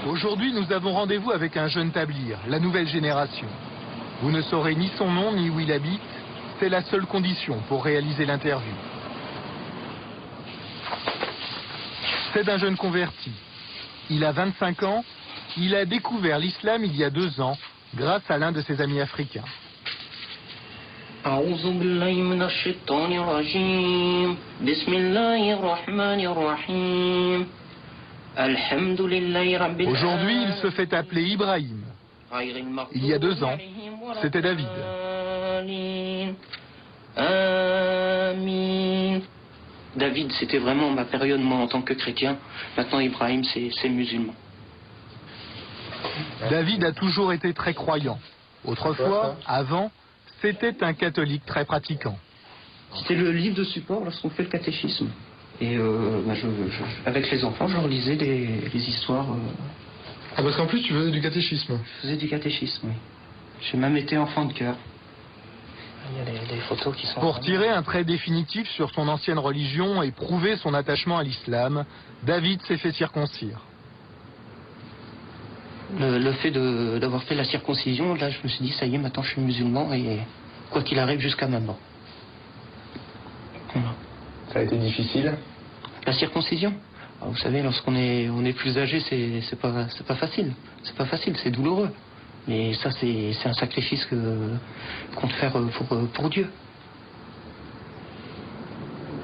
Aujourd'hui, nous avons rendez-vous avec un jeune tablir, la nouvelle génération. Vous ne saurez ni son nom ni où il habite. C'est la seule condition pour réaliser l'interview. C'est d'un jeune converti. Il a 25 ans. Il a découvert l'islam il y a 2 ans grâce à l'un de ses amis africains. Aujourd'hui, il se fait appeler Ibrahim. Il y a 2 ans, c'était David. David, c'était vraiment ma période, moi, en tant que chrétien. Maintenant, Ibrahim, c'est musulman. David a toujours été très croyant. Autrefois, avant, c'était un catholique très pratiquant. C'était le livre de support lorsqu'on fait le catéchisme. Et avec les enfants, je leur lisais les histoires. Ah, parce qu'en plus, tu faisais du catéchisme. Je faisais du catéchisme, oui. J'ai même été enfant de cœur. Il y a des photos qui sont... Pour tirer un trait définitif sur son ancienne religion et prouver son attachement à l'islam, David s'est fait circoncire. Le fait d'avoir fait la circoncision, là, je me suis dit, ça y est, maintenant je suis musulman et quoi qu'il arrive jusqu'à maintenant. Voilà. Ça a été difficile? La circoncision? Vous savez, lorsqu'on est plus âgé, c'est pas facile. C'est pas facile, c'est douloureux. Mais ça, c'est un sacrifice qu'on doit faire pour Dieu.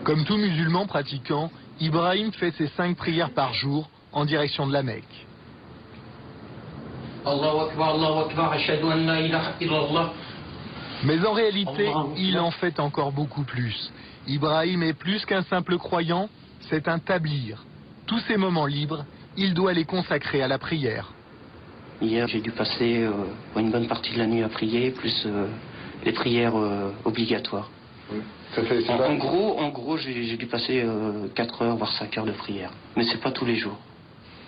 Comme tout musulman pratiquant, Ibrahim fait ses 5 prières par jour en direction de la Mecque. Allahu Akbar, ashhadu an la ilaha illallah. Mais en réalité, il en fait encore beaucoup plus. Ibrahim est plus qu'un simple croyant, c'est un tablir. Tous ses moments libres, il doit les consacrer à la prière. Hier, j'ai dû passer une bonne partie de la nuit à prier, plus les prières obligatoires. Oui. En gros, j'ai dû passer 4 heures, voire 5 heures de prière. Mais c'est pas tous les jours.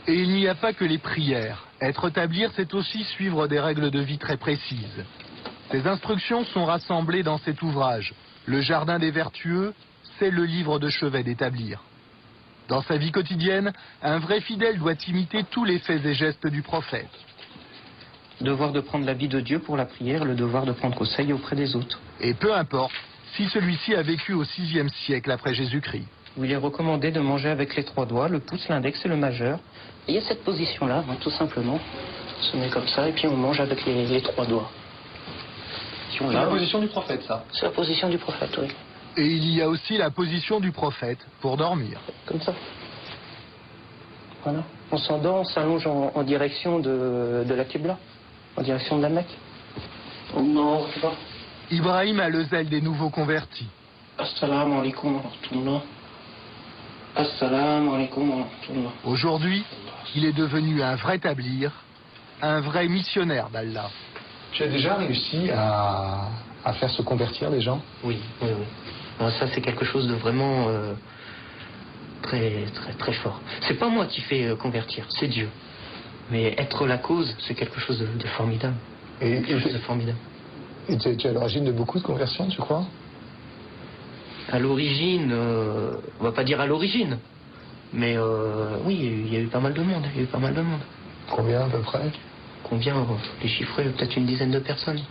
Et il n'y a pas que les prières. Être tablir, c'est aussi suivre des règles de vie très précises. Ces instructions sont rassemblées dans cet ouvrage. Le Jardin des Vertueux, c'est le livre de chevet des tablirs. Dans sa vie quotidienne, un vrai fidèle doit imiter tous les faits et gestes du prophète. Devoir de prendre l'habit de Dieu pour la prière, le devoir de prendre conseil auprès des autres. Et peu importe si celui-ci a vécu au VIe siècle après Jésus-Christ. Où il est recommandé de manger avec les 3 doigts, le pouce, l'index et le majeur. Et il y a cette position-là, tout simplement. On se met comme ça et puis on mange avec les 3 doigts. C'est la position du prophète, ça. C'est la position du prophète, oui. Et il y a aussi la position du prophète pour dormir. Comme ça. Voilà. On s'endort, on s'allonge en direction de la Qibla, en direction de la Mecque. Non, je sais pas. Ibrahim a le zèle des nouveaux convertis. Assalamu alaikum wa rahmatullah. Assalamu alaikum wa rahmatullah. Aujourd'hui, il est devenu un vrai tablir, un vrai missionnaire d'Allah. Tu as déjà réussi à faire se convertir les gens? Oui. Alors ça, c'est quelque chose de vraiment très fort. C'est pas moi qui fais convertir, c'est Dieu. Mais être la cause, c'est quelque chose de formidable. Et tu es à l'origine de beaucoup de conversions, tu crois? À l'origine, on va pas dire à l'origine, mais oui, il y a eu pas mal de monde. Combien à peu près? Combien? Les chiffres, peut-être une dizaine de personnes.